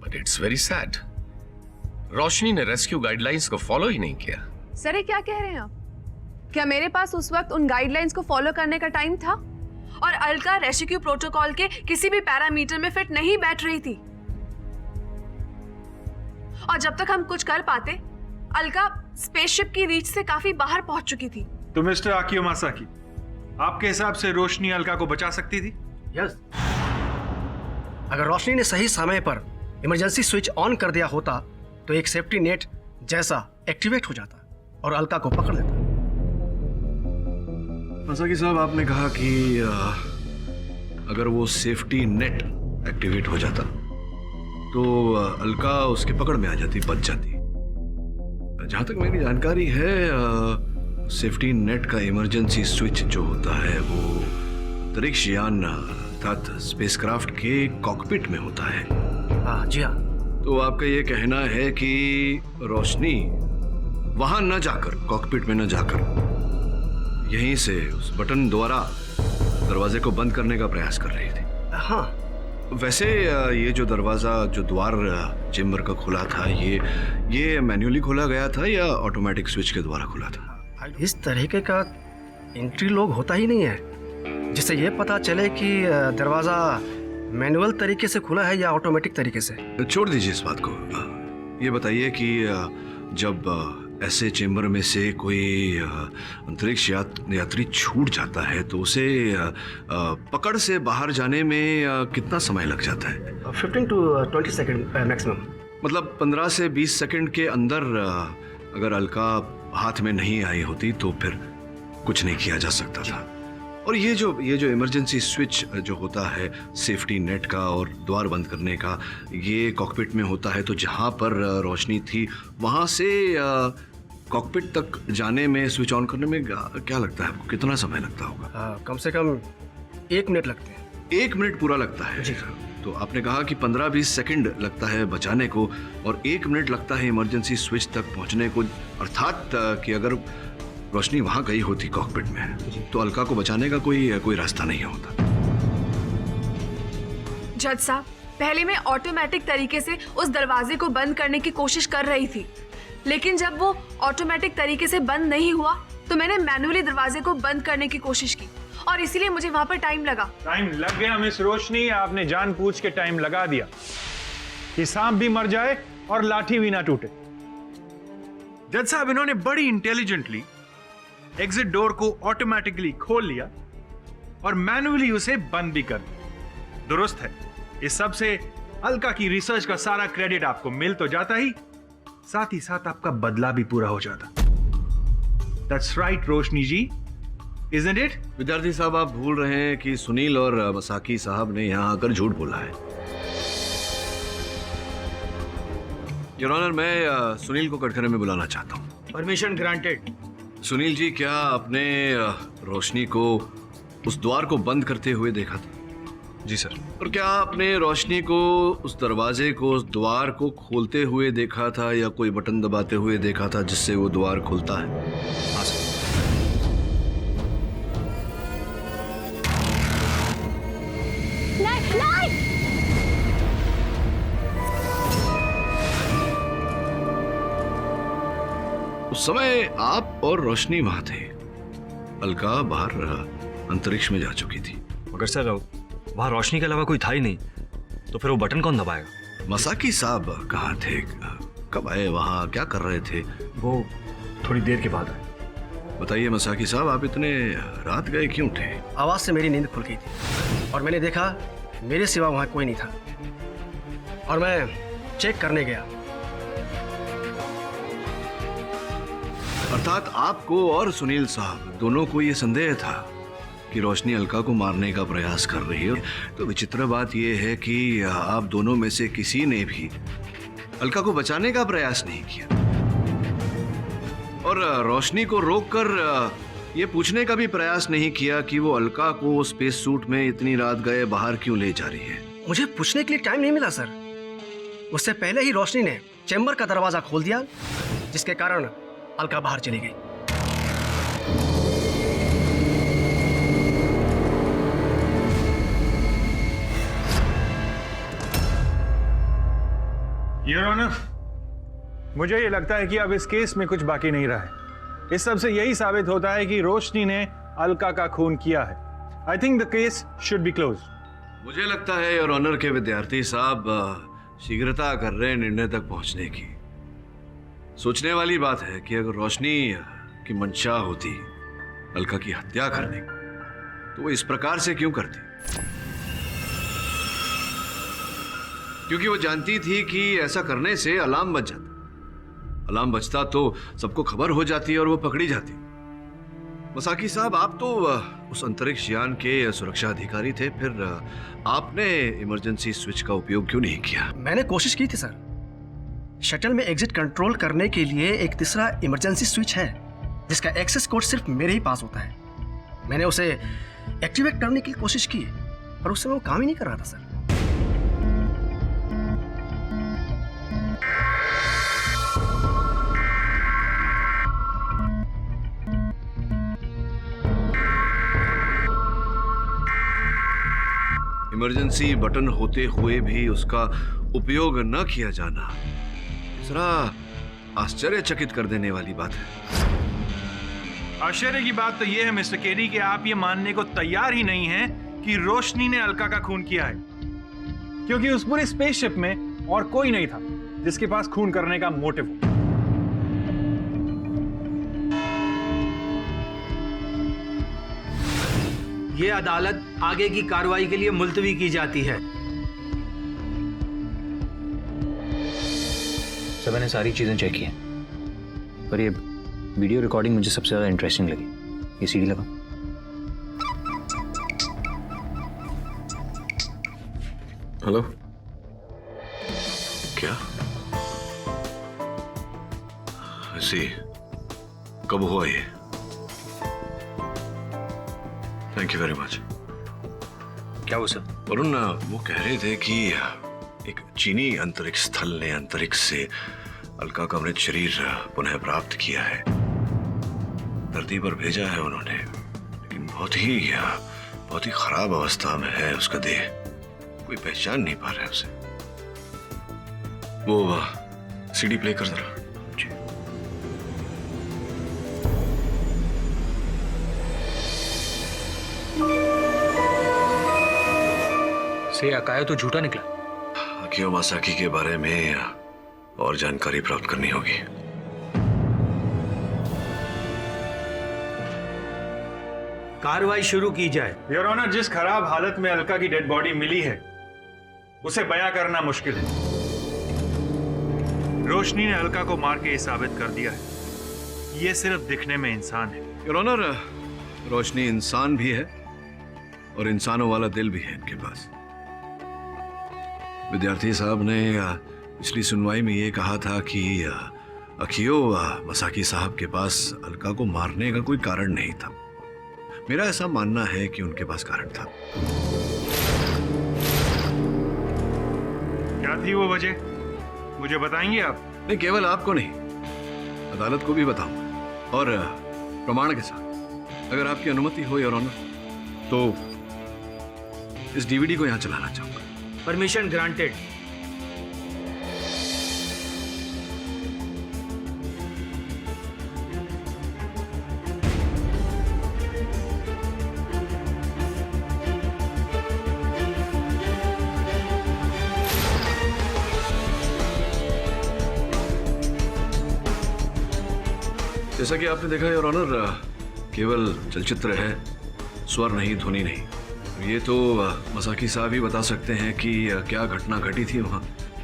Speaker 9: बट इट्स वेरी सैड, रोशनी ने रेस्क्यू गाइडलाइंस को फॉलो ही नहीं किया।
Speaker 8: सर ये क्या कह रहे हैं आप? क्या मेरे पास उस वक्त उन गाइडलाइंस को फॉलो करने का टाइम था? और अलका रेस्क्यू प्रोटोकॉल के किसी भी पैरामीटर में फिट नहीं बैठ रही थी। और जब तक हम कुछ कर पाते, अलका स्पेसशिप की रीच से काफी बाहर पहुंच चुकी थी।
Speaker 11: तो मिस्टर आकियो मासाकी, आपके हिसाब से रोशनी अलका को बचा सकती थी?
Speaker 5: यस। अगर रोशनी ने सही समय पर इमरजेंसी स्विच ऑन कर दिया होता तो एक सेफ्टी नेट जैसा एक्टिवेट हो जाता और अलका को पकड़ लेता।
Speaker 6: मासाकी साहब, आपने कहा कि अगर वो सेफ्टी नेट एक्टिवेट हो जाता तो अलका उसके पकड़ में आ जाती, बच जाती। जहां तक मेरी जानकारी है, सेफ्टी नेट का इमरजेंसी स्विच जो होता है वो अंतरिक्ष यान अर्थात स्पेसक्राफ्ट के कॉकपिट में होता है।
Speaker 5: हाँ जी हाँ।
Speaker 6: तो आपका ये कहना है कि रोशनी वहां न जाकर, कॉकपिट में न जाकर, यहीं से उस बटन द्वारा दरवाजे को बंद करने का प्रयास कर रही थी?
Speaker 5: हाँ।
Speaker 6: वैसे ये जो दरवाजा, जो द्वार चेम्बर का खुला था, ये मैन्युअली खोला गया था या ऑटोमेटिक स्विच के द्वारा खुला था?
Speaker 5: इस तरीके का एंट्री लॉक होता ही नहीं है जिससे ये पता चले कि दरवाजा मैनुअल तरीके से खुला है या ऑटोमेटिक तरीके से।
Speaker 6: छोड़ दीजिए इस बात को। ये बताइए कि जब ऐसे चेम्बर में से कोई अंतरिक्ष यात्री छूट जाता है तो उसे पकड़ से बाहर जाने में कितना समय लग जाता है?
Speaker 5: 15 to 20 सेकंड मैक्सिमम।
Speaker 6: मतलब 15 से 20 सेकंड के अंदर अगर अलका हाथ में नहीं आई होती तो फिर कुछ नहीं किया जा सकता था। और ये जो इमरजेंसी स्विच जो होता है सेफ्टी नेट का और द्वार बंद करने का, ये कॉकपिट में होता है। तो जहाँ पर रोशनी थी वहाँ से कॉकपिट तक जाने में, स्विच ऑन करने में क्या लगता है आपको, कितना समय लगता होगा?
Speaker 5: कम से कम 1 मिनट लगते हैं।
Speaker 6: 1 मिनट पूरा लगता है जी। तो आपने कहा कि 15-20 सेकंड लगता है बचाने को और 1 मिनट लगता है इमरजेंसी स्विच तक पहुंचने को। अर्थात कि अगर रोशनी वहां गई होती कॉकपिट में तो अलका को बचाने का कोई रास्ता नहीं होता।
Speaker 8: जज साहब, पहले मैं ऑटोमेटिक तरीके से उस दरवाजे को बंद करने की कोशिश कर रही थी, लेकिन जब वो ऑटोमेटिक तरीके से बंद नहीं हुआ तो मैंने मैन्युअली दरवाजे को बंद करने की कोशिश की और इसीलिए मुझे वहां पर टाइम लगा।
Speaker 11: टाइम लग गया मिस रोशनी, आपने जानबूझ के टाइम लगा दिया कि सांप भी मर जाए और लाठी भी ना टूटे। जज साहब, इन्होंने बड़ी इंटेलिजेंटली एग्जिट डोर को ऑटोमेटिकली खोल लिया और मैन्युअली उसे बंद भी कर दिया। दुरुस्त है। इस सब से अलका की रिसर्च का सारा क्रेडिट आपको मिल तो जाता ही, साथ ही साथ आपका बदला भी पूरा हो जाता। That's right Roshni ji, isn't it?
Speaker 6: विद्यार्थी साहब, आप भूल रहे हैं कि सुनील और मसाकी साहब ने यहाँ आकर झूठ बोला है। योर ऑनर, मैं सुनील को कटघरे में बुलाना चाहता हूँ।
Speaker 10: Permission granted.
Speaker 6: सुनील जी, क्या आपने रोशनी को उस द्वार को बंद करते हुए देखा था?
Speaker 14: जी सर।
Speaker 6: और क्या आपने रोशनी को उस दरवाजे को, उस द्वार को खोलते हुए देखा था या कोई बटन दबाते हुए देखा था जिससे वो द्वार खुलता है?
Speaker 14: हाँ सर।
Speaker 6: उस समय आप और रोशनी वहां थे। अलका बाहर अंतरिक्ष में जा चुकी थी।
Speaker 14: मगर सर, वहां रोशनी के अलावा कोई था ही नहीं, तो फिर वो बटन कौन दबाएगा?
Speaker 6: मसाकी साहब कहाँ थे, कब आए, वहां क्या कर रहे थे?
Speaker 14: वो थोड़ी देर के बाद आए।
Speaker 6: बताइए मसाकी साहब, आप इतने रात गए क्यों थे?
Speaker 5: आवाज से मेरी नींद खुल गई थी और मैंने देखा मेरे सिवा वहां कोई नहीं था और मैं चेक करने गया।
Speaker 6: अर्थात आपको और सुनील साहब दोनों को ये संदेह था कि रोशनी अलका को मारने का प्रयास कर रही है। तो विचित्र बात यह है कि आप दोनों में से किसी ने भी अलका को बचाने का प्रयास नहीं किया और रोशनी को रोककर ये पूछने का भी प्रयास नहीं किया कि वो अलका को स्पेस सूट में इतनी रात गए बाहर क्यों ले जा रही है।
Speaker 5: मुझे पूछने के लिए टाइम नहीं मिला सर। उससे पहले ही रोशनी ने चेंबर का दरवाजा खोल दिया, जिसके कारण अलका बाहर चली गई।
Speaker 11: योर ऑनर, मुझे ये लगता है कि अब इस केस में कुछ बाकी नहीं रहा है। इस सब से यही साबित होता है कि रोशनी ने अलका का खून किया है। I think the case should be close.
Speaker 6: मुझे लगता है योर ऑनर के विद्यार्थी साहब शीघ्रता कर रहे हैं निर्णय तक पहुंचने की। सोचने वाली बात है कि अगर रोशनी की मंशा होती अलका की हत्या करने की, तो वो इस प्रकार से क्यों करती? क्योंकि वो जानती थी कि ऐसा करने से अलार्म बज जाता। अलार्म बजता तो सबको खबर हो जाती और वो पकड़ी जाती। मसाकी साहब, आप तो उस अंतरिक्ष यान के सुरक्षा अधिकारी थे, फिर आपने इमरजेंसी स्विच का उपयोग क्यों नहीं किया?
Speaker 5: मैंने कोशिश की थी सर। शटल में एग्जिट कंट्रोल करने के लिए एक तीसरा इमरजेंसी स्विच है जिसका एक्सेस कोड सिर्फ मेरे ही पास होता है। मैंने उसे एक्टिवेट करने की कोशिश की पर उस समय वो काम ही नहीं कर रहा था सर।
Speaker 6: इमरजेंसी बटन होते हुए भी उसका उपयोग न किया जाना जरा आश्चर्यचकित कर देने वाली बात है।
Speaker 11: आश्चर्य की बात तो यह है मिस्टर केरी कि आप ये मानने को तैयार ही नहीं हैं कि रोशनी ने अलका का खून किया है, क्योंकि उस पूरे स्पेसशिप में और कोई नहीं था जिसके पास खून करने का मोटिव हो।
Speaker 10: ये अदालत आगे की कार्रवाई के लिए मुलतवी की जाती है।
Speaker 14: सर, मैंने सारी चीजें चेक की हैं, पर ये वीडियो रिकॉर्डिंग मुझे सबसे ज्यादा इंटरेस्टिंग लगी। ये सीडी लगा।
Speaker 6: हेलो, क्या ऐसी कब हुआ ये? Thank you very much.
Speaker 14: क्या हुआ सर?
Speaker 6: वरुण, वो कह रहे थे कि एक चीनी अंतरिक्ष स्थल ने अंतरिक्ष से अलका का मृत शरीर पुनः प्राप्त किया है। धरती पर भेजा है उन्होंने, लेकिन बहुत ही खराब अवस्था में है उसका देह। कोई पहचान नहीं पा रहा है उसे। वो सीडी प्ले कर जरा।
Speaker 14: से अकायो तो झूठा निकला।
Speaker 6: अकियो मासाकी के बारे में और जानकारी प्राप्त करनी होगी।
Speaker 10: कार्रवाई शुरू की जाए।
Speaker 11: योर ऑनर, जिस खराब हालत में अलका की डेड बॉडी मिली है उसे बयां करना मुश्किल है। रोशनी ने अलका को मार के ये साबित कर दिया है ये सिर्फ दिखने में इंसान है।
Speaker 6: योर ऑनर, रोशनी इंसान भी है और इंसानों वाला दिल भी है इनके पास। विद्यार्थी साहब ने पिछली सुनवाई में ये कहा था कि अकियो मसाकी साहब के पास अलका को मारने का कोई कारण नहीं था। मेरा ऐसा मानना है कि उनके पास कारण था।
Speaker 11: क्या थी वो वजह, मुझे बताएंगे आप?
Speaker 6: नहीं, केवल आपको नहीं, अदालत को भी बताऊंगा और प्रमाण के साथ। अगर आपकी अनुमति हो योर ऑनर, तो इस डीवीडी को यहां चलाना चाहूंगा।
Speaker 10: Permission granted.
Speaker 6: जैसा कि आपने देखा योर ऑनर, केवल चलचित्र है, स्वर नहीं, ध्वनि नहीं। ये तो मसाकी साहब ही बता सकते हैं कि क्या घटना घटी थी वहां।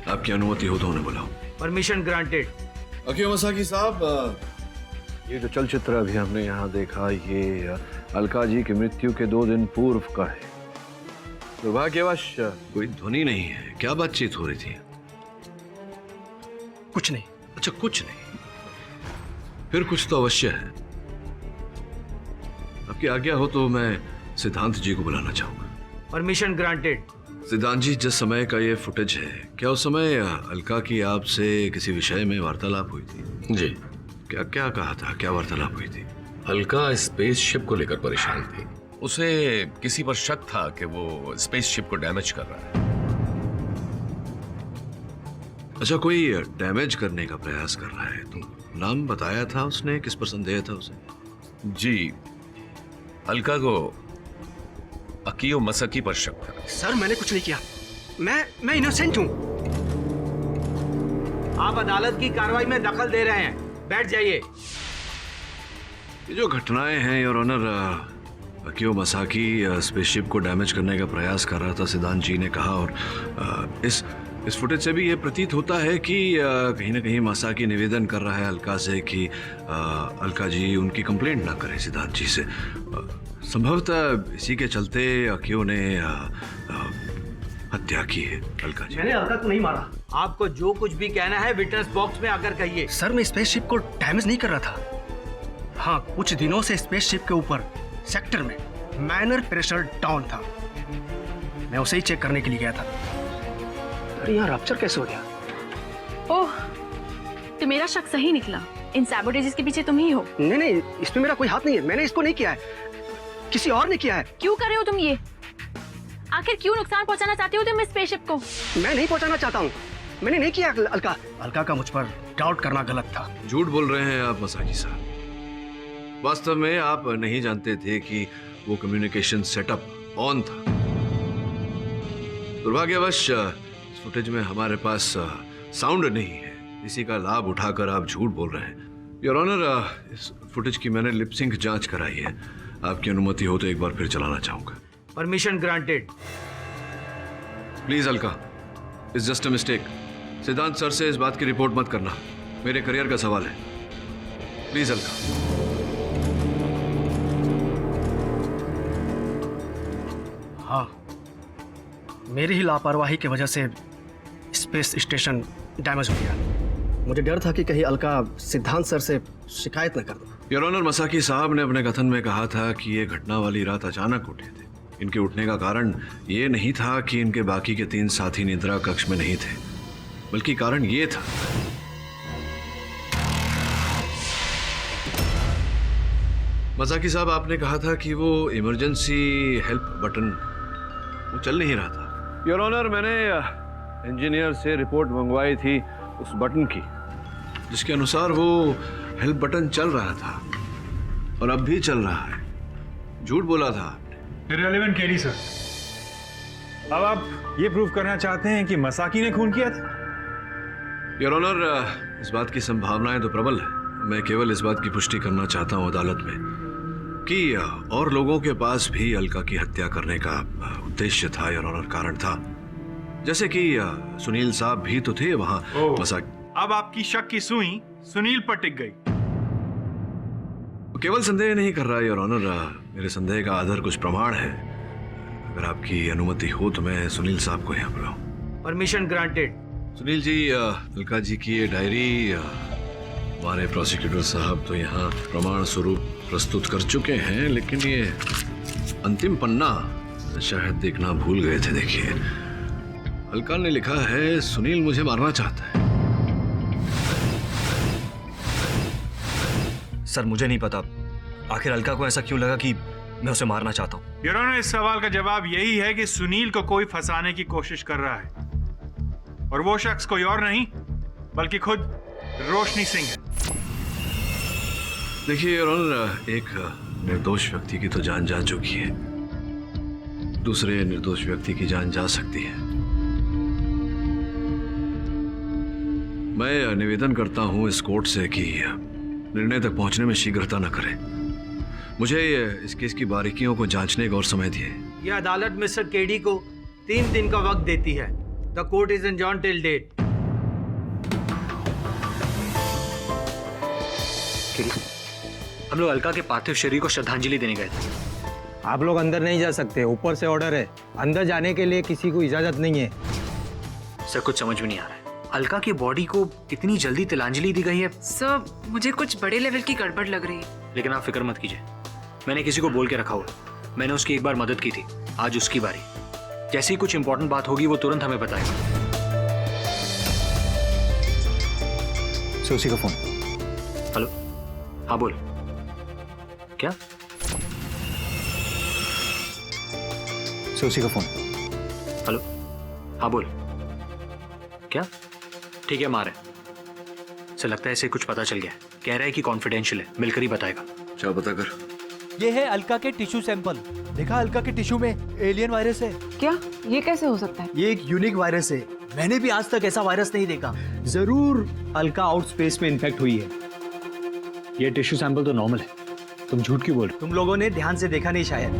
Speaker 6: आपकी अनुमति हो तो उन्हें बुलाओ।
Speaker 10: Permission granted.
Speaker 6: अकियो मसाकी साहब, ये जो चलचित्र अभी हमने यहाँ देखा, ये अलका जी की मृत्यु के 2 दिन पूर्व का है। दुर्भाग्यवश कोई ध्वनि नहीं है। क्या बातचीत हो रही थी?
Speaker 5: कुछ नहीं।
Speaker 6: अच्छा, कुछ नहीं, फिर कुछ तो अवश्य है। आपकी आज्ञा हो तो मैं सिद्धांत जी को बुलाना चाहूंगा।
Speaker 10: Permission granted.
Speaker 6: सिद्धांत जी, जिस समय का ये फुटेज है, क्या उस समय अलका की आपसे किसी विषय में वार्तालाप हुई थी?
Speaker 9: जी।
Speaker 6: क्या क्या कहा था, क्या वार्तालाप हुई थी?
Speaker 9: अलका स्पेसशिप को लेकर परेशान थी। उसे किसी पर शक था कि वो स्पेसशिप को डैमेज कर रहा है।
Speaker 6: अच्छा, कोई डैमेज करने का प्रयास कर रहा है? तुम नाम बताया था उसने, किस पर संदेह था उसे?
Speaker 9: जी, अलका को अकीयो मसाकी पर शक था।
Speaker 5: सर मैंने कुछ नहीं किया, मैं इनोसेंट हूँ।
Speaker 10: आप अदालत की कार्रवाई में दखल दे रहे हैं, बैठ जाइए।
Speaker 6: ये जो घटनाएं हैं योर ऑनर, अकीयो मसाकी स्पेसशिप को डैमेज करने का प्रयास कर रहा था, सिद्धांत जी ने कहा। और इस फुटेज से भी ये प्रतीत होता है कि कहीं ना कहीं मसाकी निवेदन कर रहा है अलका से कि अलका जी उनकी कंप्लेंट ना करें सिद्धांत जी से। संभवतः इसी के चलते अकीयो ने हत्या की है अलका जी।
Speaker 5: मैंने अलका को नहीं मारा।
Speaker 10: आपको जो कुछ भी कहना है विटनेस बॉक्स में आकर कहिए।
Speaker 5: सर मैं स्पेसशिप को डैमेज नहीं कर रहा था। हाँ, कुछ दिनों से स्पेसशिप के ऊपर सेक्टर में माइनर प्रेशर डाउन था, मैं उसे ही चेक करने के लिए गया था। अरे यहाँ रप्चर कैसे हो गया?
Speaker 4: ओह, तो मेरा शक सही निकला। इन सैबोटेजेस के पीछे तुम ही हो।
Speaker 5: नहीं, इसमें मेरा कोई हाथ नहीं है। मैंने इसको नहीं किया है, किसी और ने किया है।
Speaker 4: क्यों कर रहे हो तुम ये? आखिर क्यों नुकसान पहुंचाना चाहते हो तुम इस स्पेसशिप को?
Speaker 5: मैं नहीं पहुंचाना चाहता हूँ, मैंने नहीं किया। अलका का मुझ पर डाउट करना गलत था।
Speaker 6: झूठ बोल रहे हैं आप मसाकी साहब। वास्तव में आप नहीं जानते थे कि वो कम्युनिकेशन सेटअप ऑन था। दुर्भाग्यवश इस फुटेज में हमारे पास साउंड नहीं है, इसी का लाभ उठाकर आप झूठ बोल रहे हैं। योर ऑनर, इस फुटेज की मैंने लिपसिंक जांच कराई है। आपकी अनुमति हो तो एक बार फिर चलाना चाहूंगा।
Speaker 10: Permission granted.
Speaker 6: Please Alka, it's just a mistake. सिद्धांत सर से इस बात की रिपोर्ट मत करना, मेरे करियर का सवाल है। प्लीज अलका।
Speaker 5: हाँ, मेरी ही लापरवाही की वजह से स्पेस स्टेशन डैमेज हो गया। मुझे डर था कि कहीं अलका सिद्धांत सर से शिकायत न कर दो।
Speaker 6: योर ऑनर, मसाकी साहब ने अपने कथन में कहा था कि ये घटना वाली रात अचानक उठे थे। इनके उठने का कारण ये नहीं था कि इनके बाकी के 3 साथी निद्रा कक्ष में नहीं थे, बल्कि कारण ये था मसाकी साहब, आपने कहा था कि वो इमरजेंसी हेल्प बटन वो चल नहीं रहा था। योर ऑनर, मैंने इंजीनियर से रिपोर्ट मंगवाई थी उस बटन की, जिसके अनुसार वो हेल्प बटन चल रहा था और अब भी चल रहा है। झूठ बोला था आपने।
Speaker 11: Irrelevant KD sir. अब आप ये प्रूव करना चाहते हैं कि मसाकी ने खून किया था?
Speaker 6: योर ऑनर, इस बात की संभावनाएं तो प्रबल है। मैं केवल इस बात की पुष्टि करना चाहता हूं अदालत में कि और लोगों के पास भी अलका की हत्या करने का उद्देश्य था, योर ऑनर, कारण था। जैसे कि सुनील साहब भी तो थे वहां।
Speaker 11: अब आपकी शक की सुई सुनील पर टिक गई।
Speaker 6: केवल संदेह नहीं कर रहा योर ऑनर, मेरे संदेह का आधार कुछ प्रमाण है। अगर आपकी अनुमति हो तो मैं सुनील साहब को यहाँ बुलाऊं।
Speaker 10: Permission granted.
Speaker 6: सुनील जी, अलका जी की ये डायरी हमारे प्रोसिक्यूटर साहब तो यहाँ प्रमाण स्वरूप प्रस्तुत कर चुके हैं, लेकिन ये अंतिम पन्ना शायद देखना भूल गए थे। देखिए, अलका ने लिखा है, सुनील मुझे मारना चाहता है।
Speaker 14: सर मुझे नहीं पता आखिर अलका को ऐसा क्यों लगा कि मैं उसे मारना चाहता हूँ।
Speaker 11: योर ऑनर, इस सवाल का जवाब यही है कि सुनील को कोई फंसाने की कोशिश कर रहा है, और वो शख्स कोई और नहीं बल्कि खुद रोशनी सिंह है।
Speaker 6: देखिए योर ऑनर, एक निर्दोष व्यक्ति की तो जान जा चुकी है, दूसरे निर्दोष व्यक्ति की जान जा सकती है। मैं निवेदन करता हूं इस कोर्ट से कि निर्णय तक पहुंचने में शीघ्रता न करें। मुझे इस केस की बारीकियों को जांचने का और समय दिए।
Speaker 10: यह अदालत मिस्टर केडी को 3 दिन का वक्त देती है। The court is adjourned till date.
Speaker 14: हम लोग अलका के पार्थिव शरीर को श्रद्धांजलि देने गए थे।
Speaker 15: आप लोग अंदर नहीं जा सकते, ऊपर से ऑर्डर है। अंदर जाने के लिए किसी को इजाजत नहीं है।
Speaker 14: सर कुछ समझ में नहीं आ रहा है, अलका की बॉडी को इतनी जल्दी तिलांजलि दी गई है।
Speaker 8: सर मुझे कुछ बड़े लेवल की गड़बड़ लग रही है।
Speaker 14: लेकिन आप फिक्र मत कीजिए, मैंने किसी को बोल के रखा हुआ। मैंने उसकी एक बार मदद की थी, आज उसकी बारी। जैसे ही कुछ इंपॉर्टेंट बात होगी वो तुरंत हमें बताएगा। उसी का फोन। हेलो, हाँ बोल। क्या? उसी का फोन। हेलो, हाँ बोल। क्या? ठीक है मारे, से लगता है इसे कुछ पता चल गया है। कह रहा है कि कॉन्फिडेंशियल है, मिलकर ही बताएगा।
Speaker 6: क्या पता कर।
Speaker 16: ये है अलका के टिश्यू सैंपल। देखा, अलका के टिश्यू में एलियन वायरस है।
Speaker 7: क्या? ये कैसे हो सकता है?
Speaker 16: ये एक यूनिक वायरस है, मैंने भी आज तक ऐसा वायरस नहीं देखा।
Speaker 15: जरूर अलका आउट स्पेस में इन्फेक्ट हुई है। ये टिश्यू सैंपल तो नॉर्मल है, तुम झूठ क्यों बोल रहे हो?
Speaker 16: तुम लोगों ने ध्यान से देखा नहीं शायद।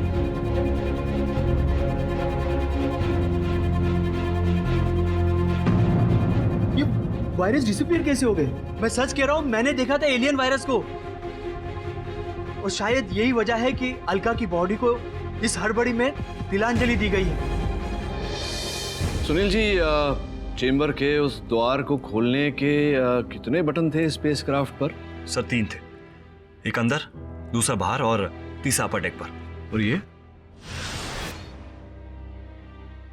Speaker 16: ये वायरस डिसअपीयर कैसे हो गए? मैं सच कह रहा हूं, मैंने देखा था एलियन वायरस को। और शायद यही वजह है कि अलका की बॉडी को इस हड़बड़ी में तिलांजलि दी गई है।
Speaker 12: सुनील जी, चेंबर के उस द्वार को खोलने के कितने बटन थे स्पेसक्राफ्ट पर?
Speaker 17: सर 3 थे, एक अंदर, दूसरा बाहर और तीसरा अपर डेक पर।
Speaker 6: और ये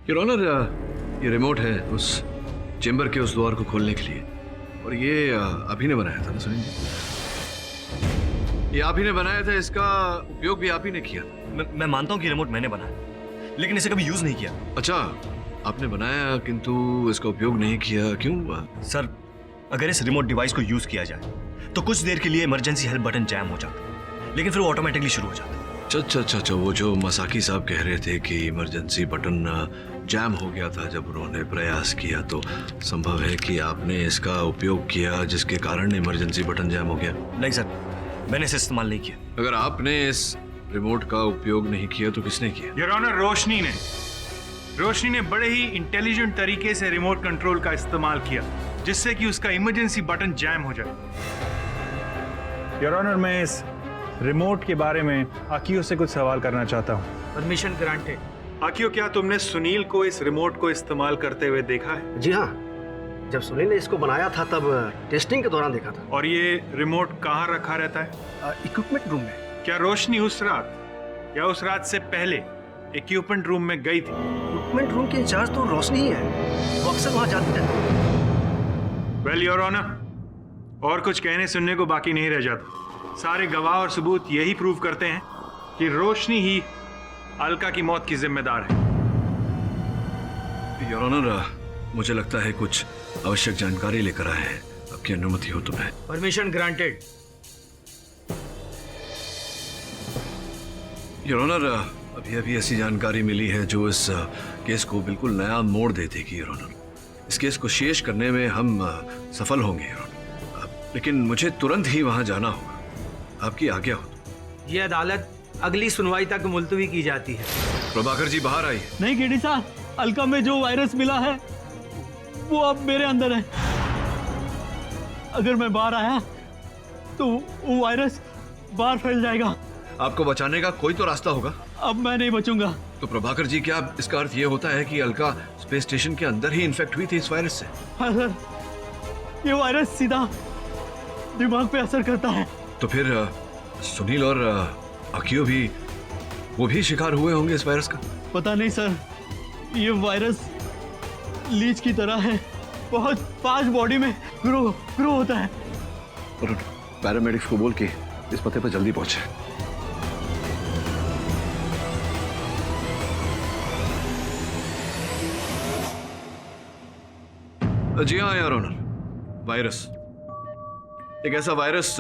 Speaker 6: योर ऑनर, ये रिमोट है उस चेंबर के उस द्वार को खोलने के लिए, और ये आप ही ने बनाया था ना सुनील जी? ये आप ही ने बनाया था, इसका उपयोग भी आप ही ने किया।
Speaker 17: मैं मानता हूं कि रिमोट मैंने बनाया, लेकिन इसे कभी यूज नहीं किया।
Speaker 6: अच्छा, आपने बनाया किंतु इसका उपयोग नहीं किया, क्यों?
Speaker 17: सर, अगर इस रिमोट डिवाइस को यूज किया जाए तो कुछ देर के लिए इमरजेंसी हेल्प बटन जैम हो जाता है, लेकिन फिर वो ऑटोमेटिकली शुरू हो जाता है।
Speaker 6: अच्छा, वो जो मसाकी साहब कह रहे थे कि इमरजेंसी बटन जैम हो गया था जब उन्होंने प्रयास किया, तो संभव है कि आपने इसका उपयोग किया जिसके कारण इमरजेंसी बटन जैम हो गया।
Speaker 17: नहीं सर, मैंने इसे इस्तेमाल नहीं किया।
Speaker 6: अगर आपने इस रिमोट का उपयोग नहीं किया तो किसने किया?
Speaker 11: योर ऑनर, रोशनी ने बड़े ही इंटेलिजेंट तरीके से रिमोट कंट्रोल का इस्तेमाल किया जिससे कि उसका इमरजेंसी बटन जैम हो जाए।
Speaker 18: योर ऑनर, मैं इस रिमोट के बारे में आकियो से कुछ सवाल करना चाहता हूँ।
Speaker 10: Permission granted.
Speaker 11: आकियो, क्या तुमने सुनील को इस रिमोट को इस्तेमाल करते हुए देखा है?
Speaker 5: जी हाँ, जब सुनील ने इसको बनाया था तब टेस्टिंग के दौरान देखा था।
Speaker 11: और ये रिमोट कहाँ रखा रहता है?
Speaker 5: इक्विपमेंट रूम में।
Speaker 11: क्या रोशनी उस रात या उस रात से पहले इक्विपमेंट रूम में गई थी?
Speaker 5: इक्विपमेंट रूम की इंचार्ज तो रोशनी ही है, वो अक्सर वहाँ जाती है।
Speaker 11: वेल योर ऑनर, और कुछ कहने सुनने को बाकी नहीं रह जाता। सारे गवाह और सबूत यही प्रूव करते हैं कि रोशनी ही अलका की मौत की जिम्मेदार है।
Speaker 6: योर ऑनर, मुझे लगता है कुछ आवश्यक जानकारी लेकर आए हैं, आपकी अनुमति हो तो मैं।
Speaker 10: Permission granted.
Speaker 6: योर ऑनर, अभी ऐसी जानकारी मिली है जो इस केस को बिल्कुल नया मोड़ दे देगी। योर ऑनर, इस केस को शेष करने में हम सफल होंगे योर ऑनर, लेकिन मुझे तुरंत ही वहां जाना होगा, आपकी आज्ञा हो।
Speaker 10: ये अदालत अगली सुनवाई तक मुलतवी की जाती है।
Speaker 6: प्रभाकर जी बाहर आइए।
Speaker 16: नहीं केडी साहब, अलका में जो वायरस मिला है वो अब मेरे अंदर है। अगर मैं बाहर आया तो वो वायरस बाहर फैल जाएगा।
Speaker 6: आपको बचाने का कोई तो रास्ता होगा।
Speaker 16: अब मैं नहीं बचूंगा।
Speaker 6: तो प्रभाकर जी, क्या इसका अर्थ ये होता है कि अलका स्पेस स्टेशन के अंदर ही इन्फेक्ट हुई थी इस वायरस से?
Speaker 16: हाँ सर, ये वायरस सीधा दिमाग पे असर करता है।
Speaker 6: तो फिर सुनील और आकियो भी, वो भी शिकार हुए होंगे इस वायरस का?
Speaker 16: पता नहीं सर, ये वायरस लीच की तरह है, बहुत फास्ट बॉडी में ग्रो होता है।
Speaker 6: और पैरामेडिक्स को बोल के इस पते पर जल्दी पहुंचे। जी हाँ यार ऑनर, वायरस, एक ऐसा वायरस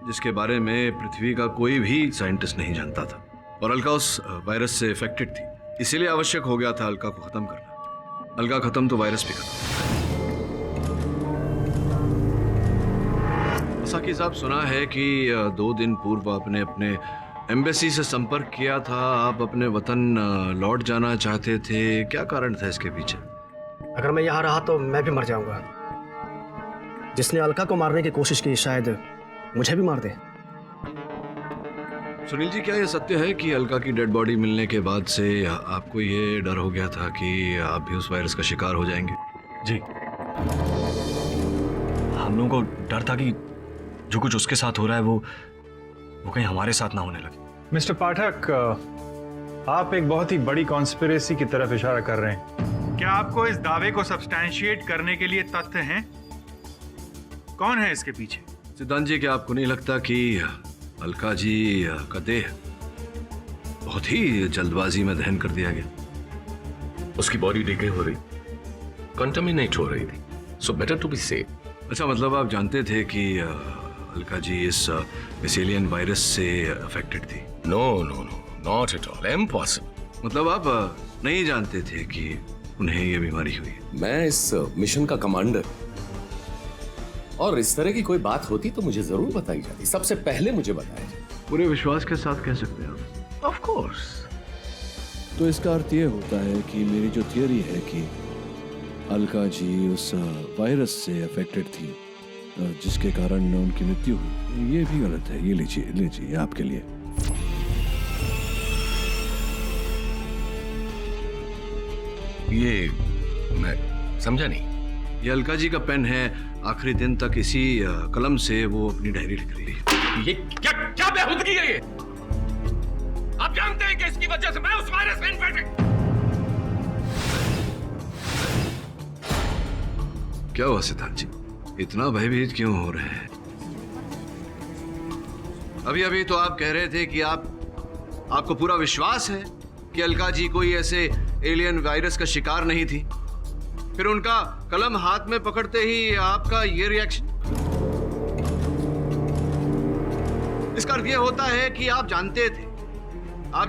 Speaker 6: जिसके बारे में पृथ्वी का कोई भी साइंटिस्ट नहीं जानता था, और अलका उस वायरस से इफेक्टेड थी, इसीलिए आवश्यक हो गया था अलका को खत्म करना। अलका खत्म तो वायरस भी खत्म। मसाकी साहब, सुना है कि 2 दिन पूर्व आपने अपने एम्बेसी से संपर्क किया था, आप अपने वतन लौट जाना चाहते थे, क्या कारण था इसके पीछे?
Speaker 5: अगर मैं यहाँ रहा तो मैं भी मर जाऊंगा। जिसने अलका को मारने की कोशिश की शायद मुझे भी मार दे।
Speaker 6: सुनील जी, क्या यह सत्य है कि अलका की डेड बॉडी मिलने के बाद से आपको ये डर हो गया था कि आप भी उस वायरस का शिकार हो जाएंगे?
Speaker 17: जी, हम लोगों को डर था कि जो कुछ उसके साथ हो रहा है वो कहीं हमारे साथ ना होने लगे।
Speaker 18: मिस्टर पाठक, आप एक बहुत ही बड़ी कॉन्स्पिरेसी की तरफ इशारा कर रहे हैं।
Speaker 11: क्या आपको इस दावे को सब्सटैंशिएट करने के लिए तथ्य हैं? कौन है इसके पीछे?
Speaker 6: सिद्धांत जी, क्या आपको नहीं लगता कि अलका जी का देह बहुत ही जल्दबाजी में दहन कर दिया गया?
Speaker 9: उसकी बॉडी डिके हो रही, कंटामिनेट हो रही थी, so better to be safe.
Speaker 6: अच्छा, मतलब आप जानते थे कि अलका जी इस एलियन वायरस से अफेक्टेड थी?
Speaker 9: No no no, not at all, impossible.
Speaker 6: मतलब आप नहीं जानते थे कि उन्हें ये बीमारी हुई?
Speaker 19: मैं इस मिशन का कमांडर, और इस तरह की कोई बात होती तो मुझे जरूर बताई जाती, सबसे पहले मुझे बताया जाए।
Speaker 6: पूरे विश्वास के साथ कह सकते हैं आप?
Speaker 9: Of course.
Speaker 12: तो इसका अर्थ ये होता है कि मेरी जो थियरी है कि अलका जी उस वायरस से अफेक्टेड थी जिसके कारण उनकी मृत्यु हुई, ये भी गलत है। ये लीजिए आपके लिए।
Speaker 9: ये मैं समझा नहीं।
Speaker 6: ये अलका जी का पेन है। आखिरी दिन तक इसी कलम से वो अपनी डायरी लिख रही है।
Speaker 9: ये क्या बेहूदगी है ये? आप जानते हैं कि इसकी वजह से मैं उस वायरस में इन्फेक्टेड।
Speaker 6: क्या हुआ सिद्धार्थ जी, इतना भयभीत क्यों हो रहे हैं? अभी तो आप कह रहे थे कि आपको पूरा विश्वास है कि अलका जी कोई ऐसे एलियन वायरस का शिकार नहीं थी, फिर उनका कलम हाथ में पकड़ते ही आपका ये रिएक्शन। इसका अर्थ यह होता है कि आप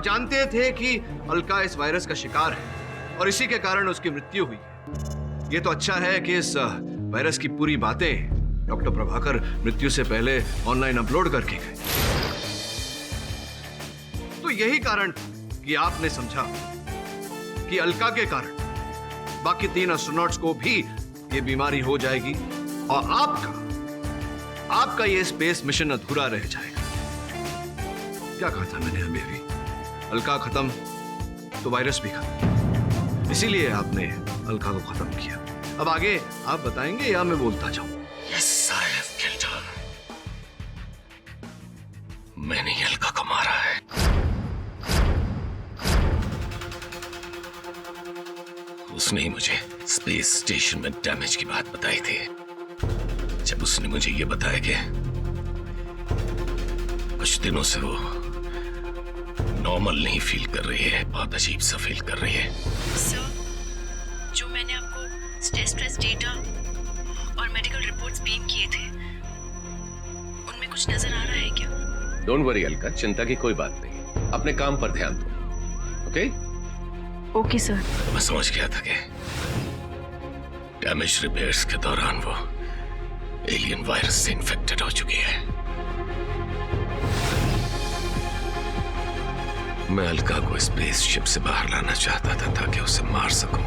Speaker 6: जानते थे कि अलका इस वायरस का शिकार है और इसी के कारण उसकी मृत्यु हुई है। ये तो अच्छा है कि इस वायरस की पूरी बातें डॉक्टर प्रभाकर मृत्यु से पहले ऑनलाइन अपलोड करके गए। तो यही कारण कि आपने समझा कि अलका के कारण बाकी 3 एस्ट्रोनॉट्स को भी ये बीमारी हो जाएगी और आपका ये स्पेस मिशन अधूरा रह जाएगा। क्या कहा था मैंने अभी? अलका खत्म तो वायरस भी खत्म। इसीलिए आपने अलका को खत्म किया। अब आगे आप बताएंगे या मैं बोलता जाऊं?
Speaker 9: Yes, I have killed her. मैंने ही अलका को मारा है। उसने ही मुझे स्पेस स्टेशन में डैमेज की बात बताई थी। जब उसने मुझे ये बताया कि कुछ दिनों से वो नॉर्मल नहीं फील कर रही है, बहुत अजीब सा फील कर रही है।
Speaker 4: सर, जो मैंने आपको स्ट्रेस डेटा और मेडिकल रिपोर्ट्स बीम किए थे, उनमें कुछ नजर आ रहा है क्या?
Speaker 9: डोंट वरी अलका, चिंता की कोई बात नहीं, अपने काम पर ध्यान दो। ओके?
Speaker 4: Okay sir.
Speaker 9: मैं समझ गया था कि डैमेज रिपेयर्स के दौरान वो एलियन वायरस से इन्फेक्टेड हो चुकी है। मैं अलका को स्पेसशिप से बाहर लाना चाहता था ताकि उसे मार सकूं।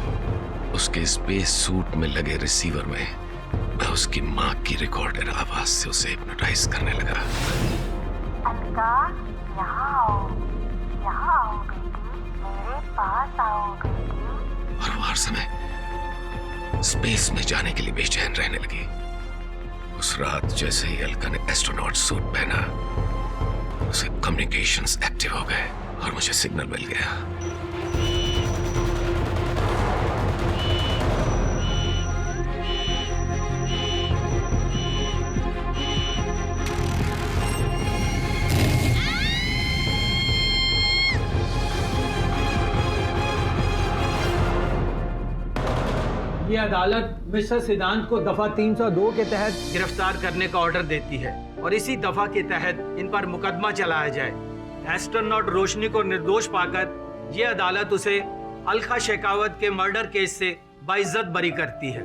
Speaker 9: उसके स्पेस सूट में लगे रिसीवर में मैं उसकी मां की रिकॉर्डेड आवाज से उसे हिप्नोटाइज करने लगा।
Speaker 3: अलका, यहाँ आओ बेटी, मेरे पास आओ बेटी।
Speaker 9: और वो हर समय स्पेस में जाने के लिए बेचैन रहने लगी। उस रात जैसे ही अलका ने एस्ट्रोनॉट सूट पहना, उसे कम्युनिकेशंस एक्टिव हो गए और मुझे सिग्नल मिल गया।
Speaker 10: ये अदालत मिस्टर सिद्धांत को दफा 302 के तहत गिरफ्तार करने का ऑर्डर देती है और इसी दफा के तहत इन पर मुकदमा चलाया जाए। एस्ट्रोनॉट रोशनी को निर्दोष पाकर ये अदालत उसे अलका शेखावत के मर्डर केस से बाइज्जत बरी करती है।